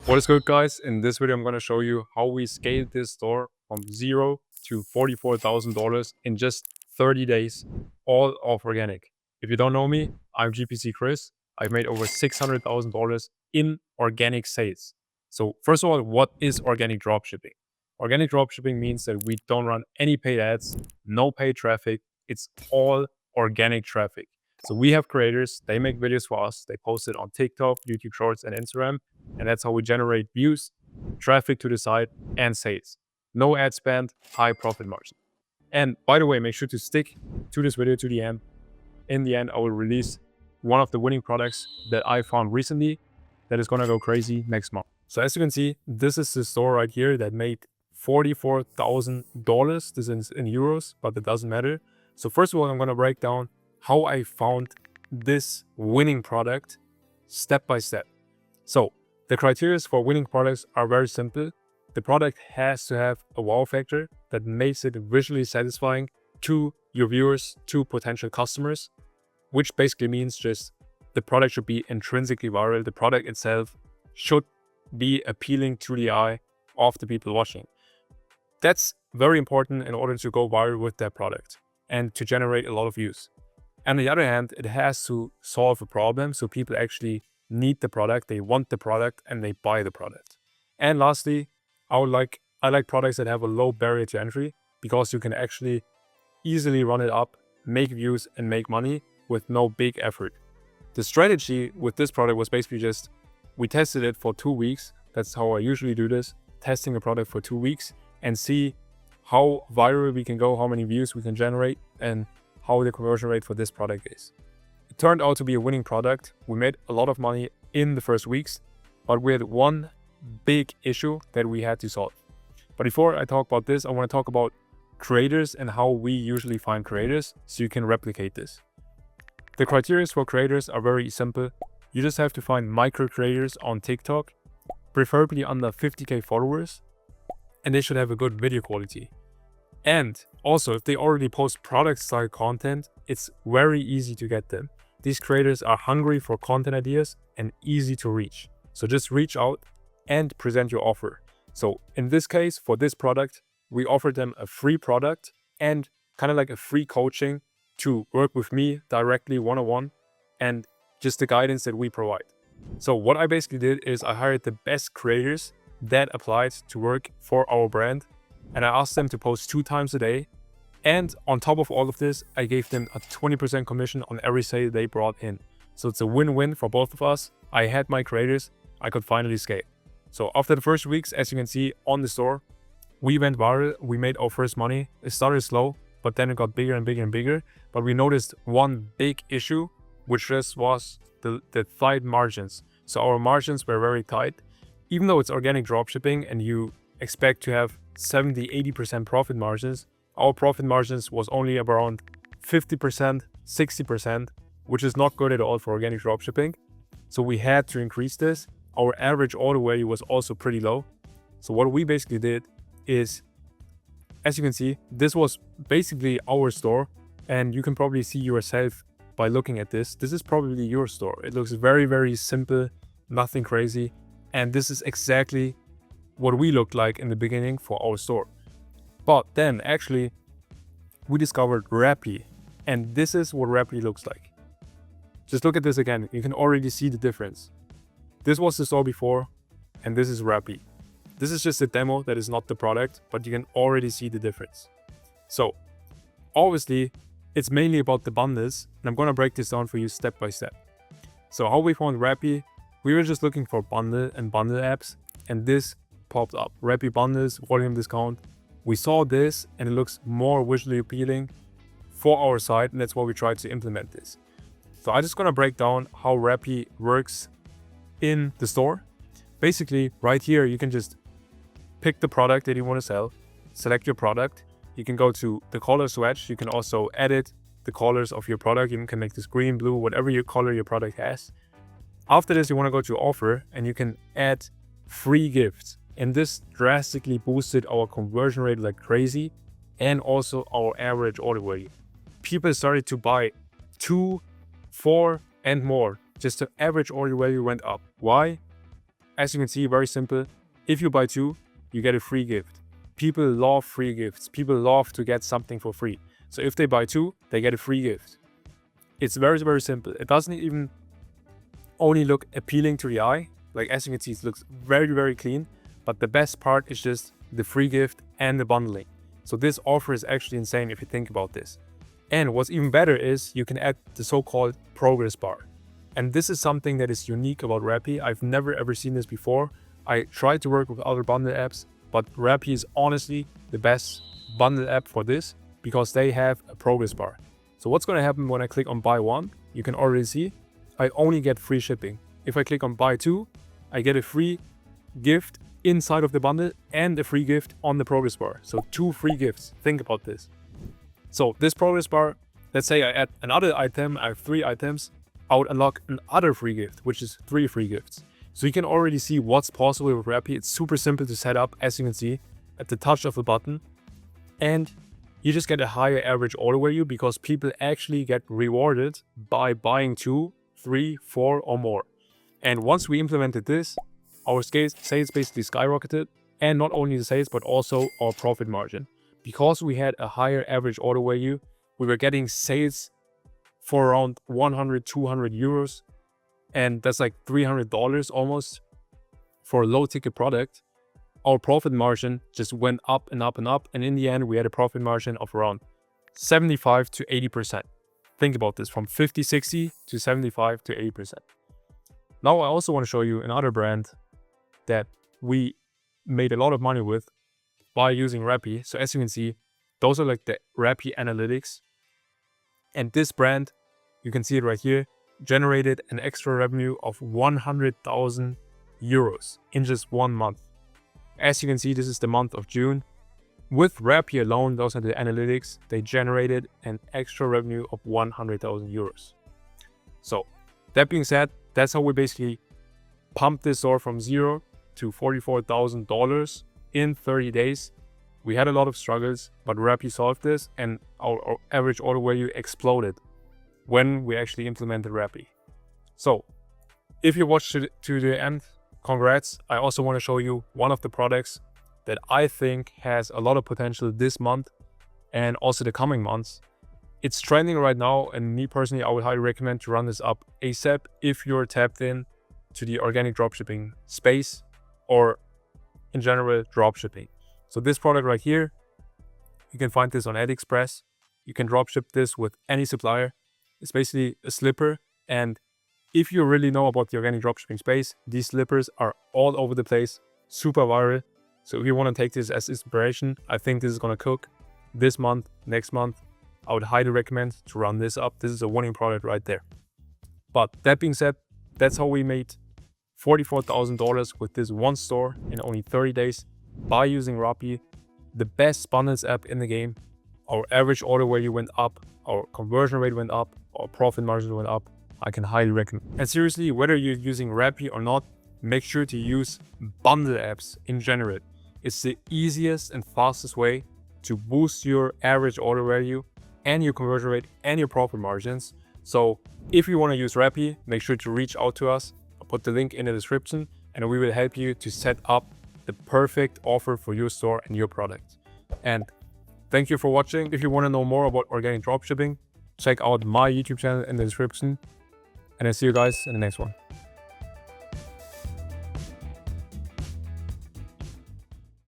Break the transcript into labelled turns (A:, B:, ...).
A: What is good, guys? In this video, I'm going to show you how we scaled this store from $0 to $44,000 in just 30 days, all off organic. If you don't know me, I'm GPC Chris. I've made over $600,000 in organic sales. So first of all, what is organic dropshipping? Organic dropshipping means that we don't run any paid ads, no paid traffic. It's all organic traffic. So we have creators, they make videos for us, they post it on TikTok, YouTube Shorts, and Instagram. And that's how we generate views, traffic to the site, and sales. No ad spend, high profit margin. And by the way, make sure to stick to this video to the end. In the end, I will release one of the winning products that I found recently that is gonna go crazy next month. So as you can see, this is the store right here that made $44,000. This is in euros, but it doesn't matter. So first of all, I'm gonna break down how I found this winning product step by step. So the criteria for winning products are very simple. The product has to have a wow factor that makes it visually satisfying to your viewers, to potential customers, which basically means just the product should be intrinsically viral. The product itself should be appealing to the eye of the people watching. That's very important in order to go viral with that product and to generate a lot of views. On the other hand, it has to solve a problem, so people actually need the product, they want the product, and they buy the product. And lastly, I like products that have a low barrier to entry because you can actually easily run it up, make views, and make money with no big effort. The strategy with this product was basically just, we tested it for 2 weeks. That's how I usually do this, testing a product for 2 weeks and see how viral we can go, how many views we can generate, and how the conversion rate for this product is. It turned out to be a winning product. We made a lot of money in the first weeks, but we had one big issue that we had to solve. But before I talk about this, I want to talk about creators and how we usually find creators so you can replicate this. The criteria for creators are very simple. You just have to find micro creators on TikTok, preferably under 50k followers, and they should have a good video quality. And also, if they already post product style content, it's very easy to get them. These creators are hungry for content ideas and easy to reach. So just reach out and present your offer. So in this case, for this product, we offered them a free product and kind of like a free coaching to work with me directly one-on-one and just the guidance that we provide. So what I basically did is I hired the best creators that applied to work for our brand, and I asked them to post 2 times a day. And on top of all of this, I gave them a 20% commission on every sale they brought in. So it's a win-win for both of us. I had my creators, I could finally scale. So after the first weeks, as you can see on the store, we went viral, we made our first money. It started slow, but then it got bigger and bigger and bigger. But we noticed one big issue, which just was the tight margins. So our margins were very tight. Even though it's organic dropshipping and you expect to have 70-80% profit margins, our profit margins was only around 50%, 60%, which is not good at all for organic dropshipping. So we had to increase this. Our average order value was also pretty low. So what we basically did is, as you can see, this was basically our store, and you can probably see yourself by looking at this. This is probably your store. It looks very, very simple, nothing crazy. And this is exactly what we looked like in the beginning for our store. But then actually we discovered Rapi, and this is what Rapi looks like. Just look at this again. You can already see the difference. This was the store before, and this is Rapi. This is just a demo that is not the product, but you can already see the difference. So obviously it's mainly about the bundles, and I'm gonna break this down for you step by step. So how we found Rapi, we were just looking for bundle and bundle apps, and this popped up. Rapi Bundles, volume discount. We saw this and it looks more visually appealing for our site, and that's why we tried to implement this. So I'm just gonna break down how Rapi works in the store. Basically, right here, you can just pick the product that you want to sell, select your product. You can go to the color swatch. You can also edit the colors of your product. You can make this green, blue, whatever your color your product has. After this, you want to go to offer and you can add free gifts. And this drastically boosted our conversion rate like crazy, and also our average order value. People started to buy 2, 4, and more. Just the average order value went up. Why? as you can see, very simple. If you buy 2, you get a free gift. People love free gifts. People love to get something for free. So if they buy 2, they get a free gift. It's very, very simple. It doesn't even only look appealing to the eye. Like as you can see, it looks very, very clean. But the best part is just the free gift and the bundling. So this offer is actually insane if you think about this. And what's even better is you can add the so-called progress bar. And this is something that is unique about Rapi. I've never ever seen this before. I tried to work with other bundle apps, but Rapi is honestly the best bundle app for this because they have a progress bar. So what's going to happen when I click on buy 1, you can already see I only get free shipping. If I click on buy 2, I get a free gift inside of the bundle and a free gift on the progress bar. So 2 free gifts. Think about this. So this progress bar, let's say I add another item, I have 3 items, I would unlock another free gift, which is 3 free gifts. So you can already see what's possible with Rapi. It's super simple to set up, as you can see, at the touch of a button. And you just get a higher average order value because people actually get rewarded by buying 2, 3, 4 or more. And once we implemented this, our sales basically skyrocketed. And not only the sales, but also our profit margin. Because we had a higher average order value, we were getting sales for around 100, 200 euros. And that's like $300 almost for a low ticket product. Our profit margin just went up and up and up. And in the end, we had a profit margin of around 75 to 80%. Think about this, from 50, 60 to 75 to 80%. Now I also want to show you another brand that we made a lot of money with by using Rapi. So as you can see, those are like the Rapi analytics. And this brand, you can see it right here, generated an extra revenue of 100,000 euros in just 1 month. As you can see, this is the month of June. With Rapi alone, those are the analytics, they generated an extra revenue of 100,000 euros. So that being said, that's how we basically pumped this store from 0 to $44,000 in 30 days. We had a lot of struggles, but Rapi solved this and our average order value exploded when we actually implemented Rapi. So if you watched it to the end, congrats. I also want to show you one of the products that I think has a lot of potential this month and also the coming months. It's trending right now, and me personally, I would highly recommend to run this up ASAP if you're tapped in to the organic dropshipping space or in general dropshipping. So this product right here, you can find this on AliExpress. You can dropship this with any supplier. It's basically a slipper, and if you really know about the organic dropshipping space, these slippers are all over the place, super viral. So if you want to take this as inspiration, I think this is going to cook this month, next month. I would highly recommend to run this up. This is a winning product right there. But that being said, that's how we made $44,000 with this one store in only 30 days by using Rapi, the best bundles app in the game. Our average order value went up, our conversion rate went up, our profit margin went up. I can highly recommend. And seriously, whether you're using Rapi or not, make sure to use bundle apps in general. It's the easiest and fastest way to boost your average order value and your conversion rate and your profit margins. So if you want to use Rapi, make sure to reach out to us. I'll put the link in the description and we will help you to set up the perfect offer for your store and your product. And thank you for watching. If you want to know more about organic dropshipping, check out my YouTube channel in the description. And I'll see you guys in the next one.